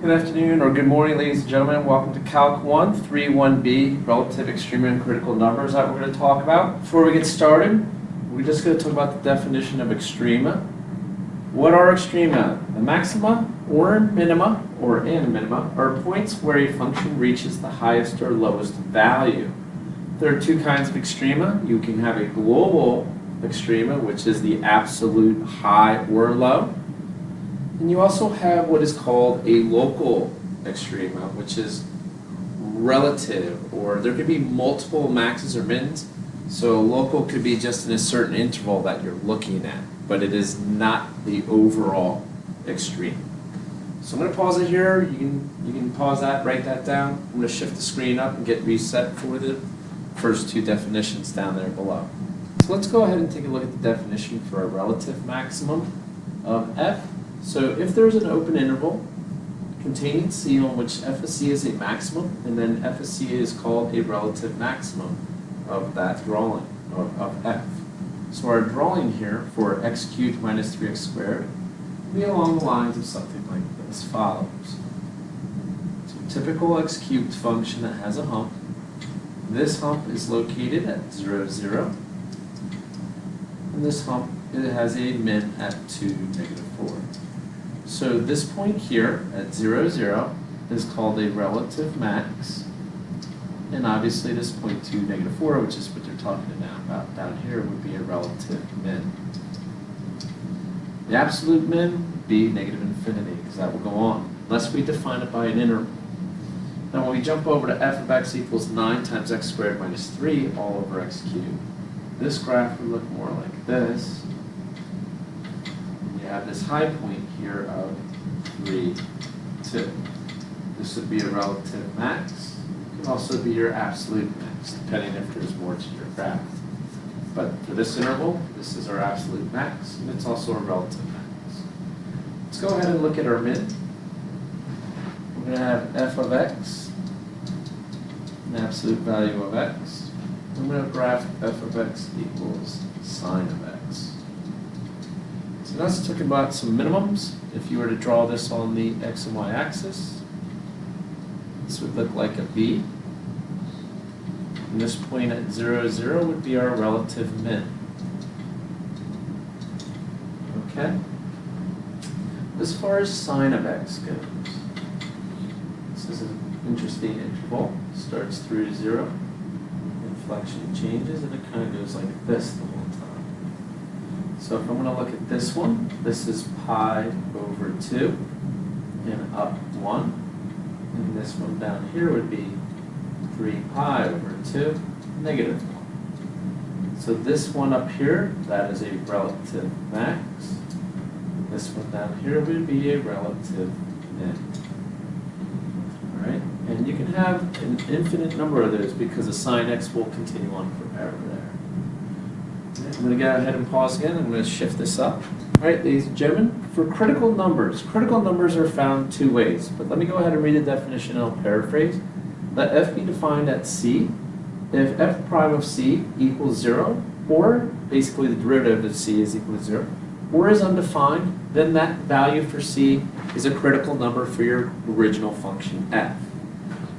Good afternoon or good morning, ladies and gentlemen. Welcome to Calc 1, 3.1b, relative, extreme, and critical numbers that we're going to talk about. Before we get started, we're just going to talk about the definition of extrema. What are extrema? The maxima or minima, are points where a function reaches the highest or lowest value. There are two kinds of extrema. You can have a global extrema, which is the absolute high or low. And you also have what is called a local extrema, which is relative, or there could be multiple maxes or mins. So local could be just in a certain interval that you're looking at, but it is not the overall extreme. So I'm going to pause it here. You can pause that, write that down. I'm going to shift the screen up and get reset for the first two definitions down there below. So let's go ahead and take a look at the definition for a relative maximum of f. So if there's an open interval containing C on which f of C is a maximum, and then f of C is called a relative maximum of that drawing, of f. So our drawing here for x cubed minus 3x squared will be along the lines of something like as follows. So typical x cubed function that has a hump. This hump is located at 0, 0. And this hump, it has a min at 2, negative 4. So this point here at 0, 0 is called a relative max. And obviously this point 2, negative 4, which is what they're talking about down here, would be a relative min. The absolute min would be negative infinity, because that will go on, unless we define it by an interval. Now when we jump over to f of x equals 9 times x squared minus 3 all over x cubed, this graph would look more like this. You have this high point here of 3, 2. This would be a relative max. It could also be your absolute max, depending if there's more to your graph. But for this interval, this is our absolute max, and it's also a relative max. Let's go ahead and look at our min. We're going to have f of x, an absolute value of x. I'm going to graph f of x equals sine of x. So let's talk about some minimums. If you were to draw this on the x and y axis, this would look like a V. And this point at 0, 0 would be our relative min. Okay? As far as sine of x goes, this is an interesting interval. It starts through 0, inflection changes, and it kind of goes like this the whole time. So if I'm going to look at this one, this is pi over 2 and up 1. And this one down here would be 3 pi over 2, negative 1. So this one up here, that is a relative max. This one down here would be a relative min. All right? And you can have an infinite number of those because the sine x will continue on forever there. I'm going to go ahead and pause again. I'm going to shift this up. All right, ladies and gentlemen, for critical numbers are found two ways. But let me go ahead and read the definition and I'll paraphrase. Let f be defined at c if f prime of c equals 0, or basically the derivative of c is equal to 0, or is undefined, then that value for c is a critical number for your original function f.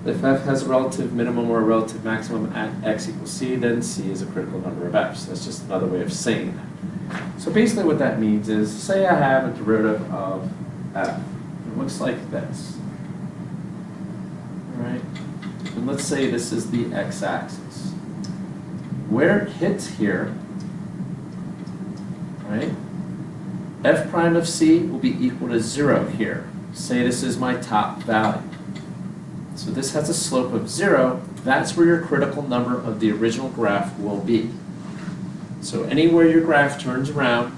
If f has a relative minimum or a relative maximum at x equals c, then c is a critical number of f. So that's just another way of saying that. So basically what that means is, say I have a derivative of f. It looks like this. All right? And let's say this is the x-axis. Where it hits here, right, f prime of c will be equal to 0 here. Say this is my top value. So this has a slope of 0. That's where your critical number of the original graph will be. So anywhere your graph turns around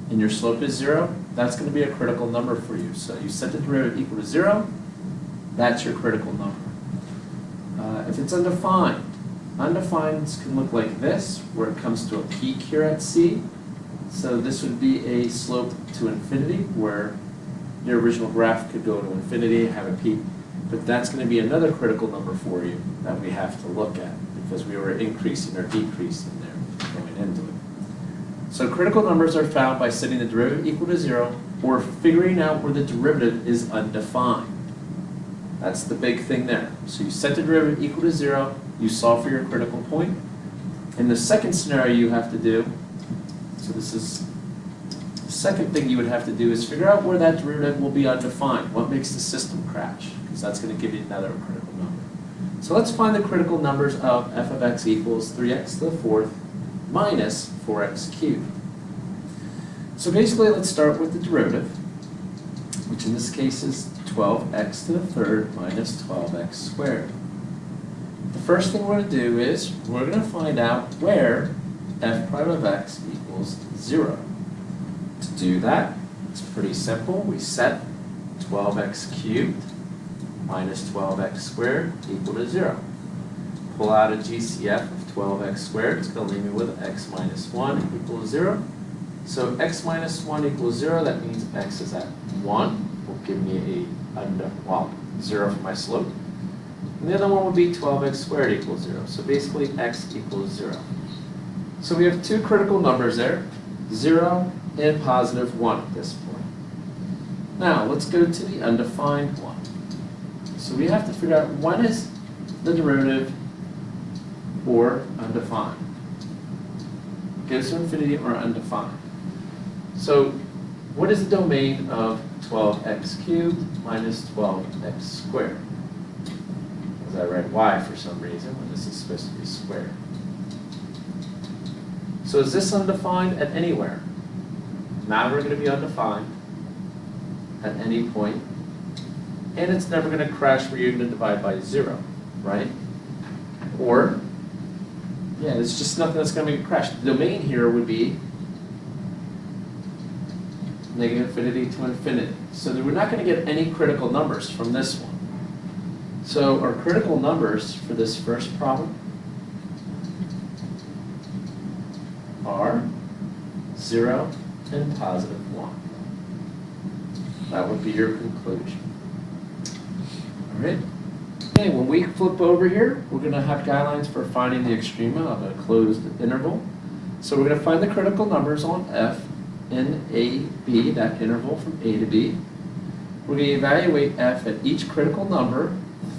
and your slope is 0, that's going to be a critical number for you. So you set the derivative equal to 0, that's your critical number. If it's undefined, undefined can look like this, where it comes to a peak here at c. So this would be a slope to infinity, where your original graph could go to infinity, have a peak. But that's going to be another critical number for you that we have to look at, because we were increasing or decreasing there going into it. So critical numbers are found by setting the derivative equal to 0 or figuring out where the derivative is undefined. That's the big thing there. So you set the derivative equal to 0, you solve for your critical point. In the second scenario you have to do, so this is the second thing you would have to do is figure out where that derivative will be undefined. What makes the system crash? Because that's going to give you another critical number. So let's find the critical numbers of f of x equals 3x to the fourth minus 4x cubed. So basically let's start with the derivative, which in this case is 12x to the third minus 12x squared. The first thing we're going to do is we're going to find out where f prime of x equals 0. To do that, it's pretty simple. We set 12x cubed minus 12x squared equal to 0. Pull out a GCF of 12x squared. It's going to leave me with x minus 1 equals 0. So x minus 1 equals 0. That means x is at 1. Will give me a 0 for my slope. And the other one would be 12x squared equals 0. So basically x equals 0. So we have two critical numbers there, 0 and positive 1 at this point. Now let's go to the undefined one. So we have to figure out when is the derivative or undefined. Goes to infinity or undefined. So what is the domain of 12x cubed minus 12x squared? Because I read y for some reason when this is supposed to be squared. So is this undefined at anywhere? Now we're going to be undefined at any point, and it's never going to crash where you're going to divide by 0, right? Or, yeah, it's just nothing that's going to make it crash. The domain here would be negative infinity to infinity. So we're not going to get any critical numbers from this one. So our critical numbers for this first problem are 0 and positive 1. That would be your conclusion. All right. Okay, when we flip over here, we're going to have guidelines for finding the extrema of a closed interval. So we're going to find the critical numbers on f in a, b, that interval from a to b. We're going to evaluate f at each critical number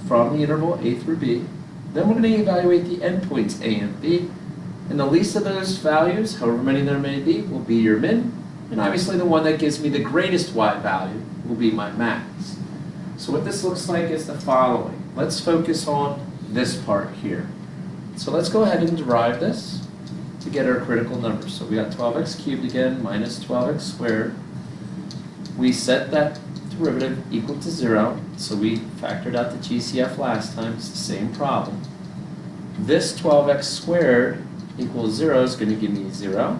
from the interval a through b. Then we're going to evaluate the endpoints a and b. And the least of those values, however many there may be, will be your min. And obviously the one that gives me the greatest y value will be my max. So what this looks like is the following. Let's focus on this part here. So let's go ahead and derive this to get our critical numbers. So we got 12x cubed again minus 12x squared. We set that derivative equal to 0. So we factored out the GCF last time. It's the same problem. This 12x squared equals 0 is going to give me 0.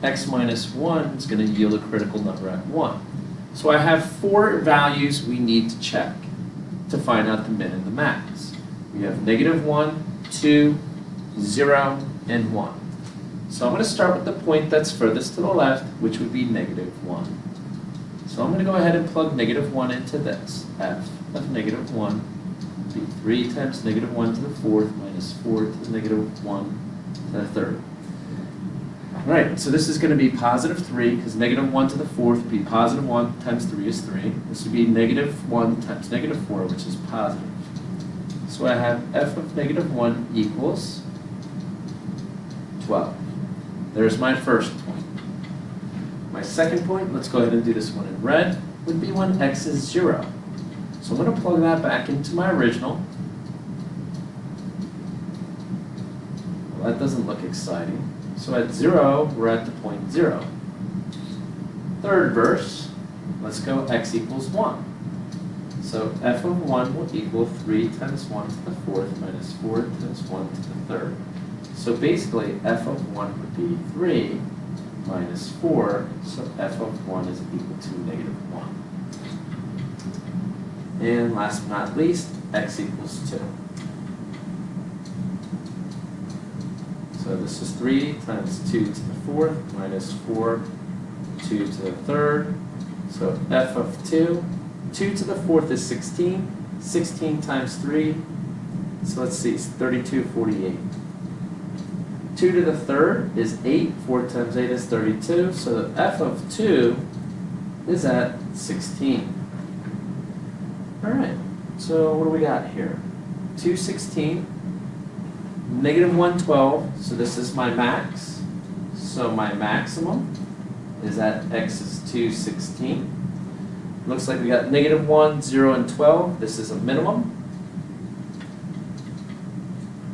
X minus 1 is going to yield a critical number at 1. So I have 4 values we need to check to find out the min and the max. We have negative 1, 2, 0, and 1. So I'm going to start with the point that's furthest to the left, which would be negative 1. So I'm going to go ahead and plug negative 1 into this. F of negative 1 would be 3 times negative 1 to the fourth minus 4 to the negative 1 to the third. All right, so this is going to be positive 3, because negative 1 to the fourth would be positive 1 times 3 is 3. This would be negative 1 times negative 4, which is positive. So I have f of negative 1 equals 12. There's my first point. My second point, let's go ahead and do this one in red, would be when x is 0. So I'm going to plug that back into my original. Well, that doesn't look exciting. So at 0, we're at the point 0. Third verse, let's go x equals 1. So f of 1 will equal 3 times 1 to the fourth minus 4 times 1 to the third. So basically, f of 1 would be 3 minus 4, so f of 1 is equal to negative 1. And last but not least, x equals 2. So this is 3 times 2 to the fourth minus 4, 2 to the third. So f of 2, 2 to the fourth is 16. 16 times 3, so let's see, it's 32, 48. 2 to the third is 8. 4 times 8 is 32. So the f of 2 is at 16. All right. So what do we got here? 216, negative 112, so this is my max. So my maximum is at x is 216. Looks like we got negative 1, 0, and 12. This is a minimum.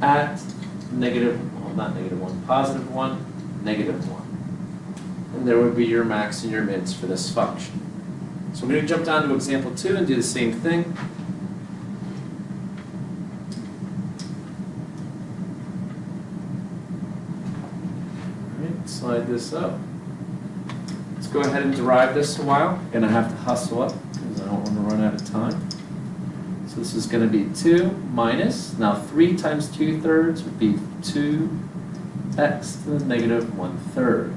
At negative, well, not negative 1, positive 1, negative 1. And there would be your max and your mids for this function. So we're going to jump down to example 2 and do the same thing. All right, slide this up. Let's go ahead and derive this a while. I'm going to have to hustle up because I don't want to run out of time. So this is going to be 2 minus, now 3 times 2/3 would be 2x to the negative 1/3.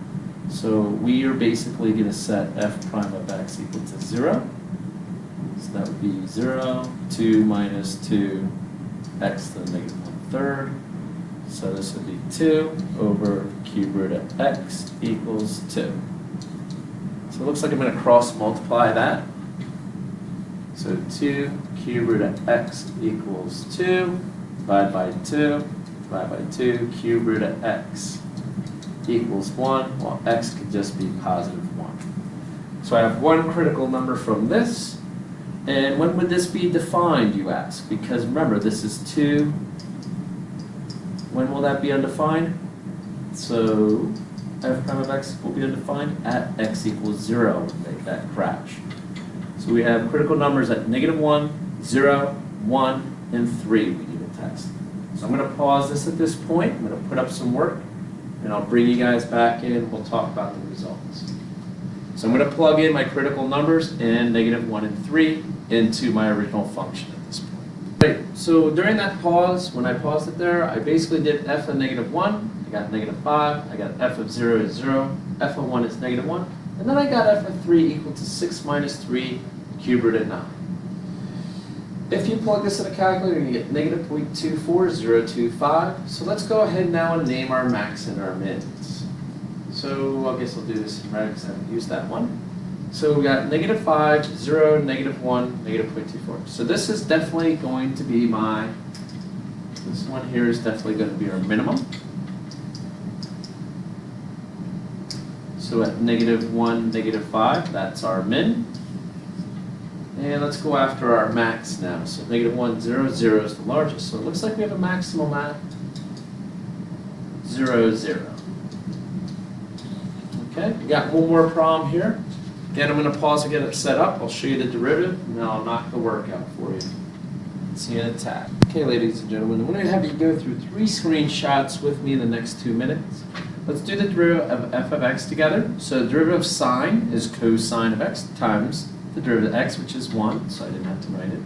So we are basically going to set f prime of x equal to 0. So that would be 0, 2 minus 2x to the negative 1/3. So this would be 2 over cube root of x equals 2. So it looks like I'm going to cross multiply that. So 2 cube root of x equals 2, divide by 2, divide by 2, cube root of x equals 1, well x could just be positive 1. So I have one critical number from this, and when would this be defined, you ask? Because remember, this is 2, when will that be undefined? So f prime of x will be undefined at x equals 0 to make that crash. So we have critical numbers at negative 1, 0, 1, and 3 we need to test. So I'm going to pause this at this point. I'm going to put up some work, and I'll bring you guys back in. We'll talk about the results. So I'm going to plug in my critical numbers and negative 1 and 3 into my original function at this point. Right, so during that pause, when I paused it there, I basically did f of negative 1. I got negative 5. I got f of 0 is 0. F of 1 is negative 1. And then I got f of 3 equal to 6 minus 3 cube root of 9. If you plug this in a calculator, you get negative 0.2405. So let's go ahead now and name our max and our mins. So I guess I'll do this in red because I haven't used that one. So we got negative 5, 0, negative 1, negative 0.24. So this is definitely going to be this one here is definitely going to be our minimum. So at negative 1, negative 5, that's our min. And let's go after our max now. So negative 1, 0, 0 is the largest. So it looks like we have a maximum at 0, 0. Okay, we got one more problem here. Again, I'm going to pause and get it set up. I'll show you the derivative, and then I'll knock the work out for you. See you in a tab. Okay, ladies and gentlemen, I'm going to have you go through 3 screenshots with me in the next 2 minutes. Let's do the derivative of f of x together. So the derivative of sine is cosine of x times the derivative of x, which is 1, so I didn't have to write it.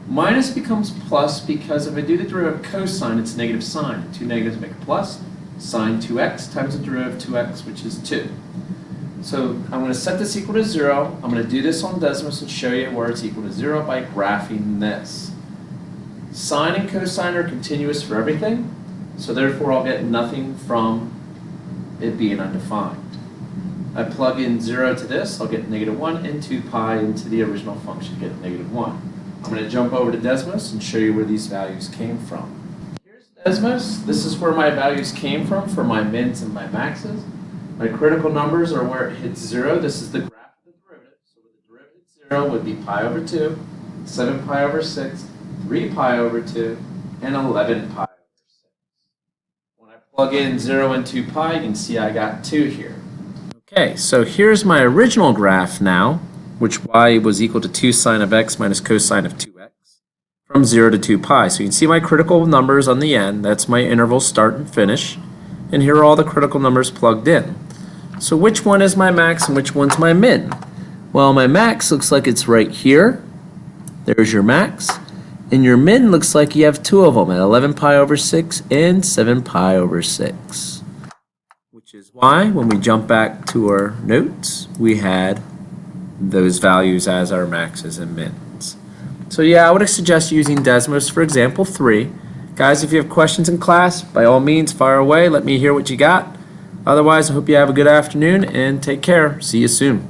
Minus becomes plus because if I do the derivative of cosine, it's negative sine. 2 negatives make a plus. Sine 2x times the derivative of 2x, which is 2. So I'm going to set this equal to 0. I'm going to do this on Desmos and show you where it's equal to 0 by graphing this. Sine and cosine are continuous for everything, so therefore I'll get nothing from it being undefined. I plug in 0 to this, I'll get negative 1, and 2 pi into the original function, get negative 1. I'm going to jump over to Desmos and show you where these values came from. Here's Desmos. This is where my values came from for my mins and my maxes. My critical numbers are where it hits 0. This is the graph of the derivative. So with the derivative at 0 would be pi over 2, 7 pi over 6, 3 pi over 2, and 11 pi over 6. When I plug in 0 and 2 pi, you can see I got 2 here. Okay, so here's my original graph now, which y was equal to 2 sine of x minus cosine of 2x from 0 to 2 pi. So you can see my critical numbers on the end. That's my interval start and finish. And here are all the critical numbers plugged in. So which one is my max and which one's my min? Well, my max looks like it's right here. There's your max. And your min looks like you have 2 of them at 11 pi over 6 and 7 pi over 6. Which is why when we jump back to our notes, we had those values as our maxes and mins. So yeah, I would suggest using Desmos for example 3. Guys, if you have questions in class, by all means, fire away. Let me hear what you got. Otherwise, I hope you have a good afternoon and take care. See you soon.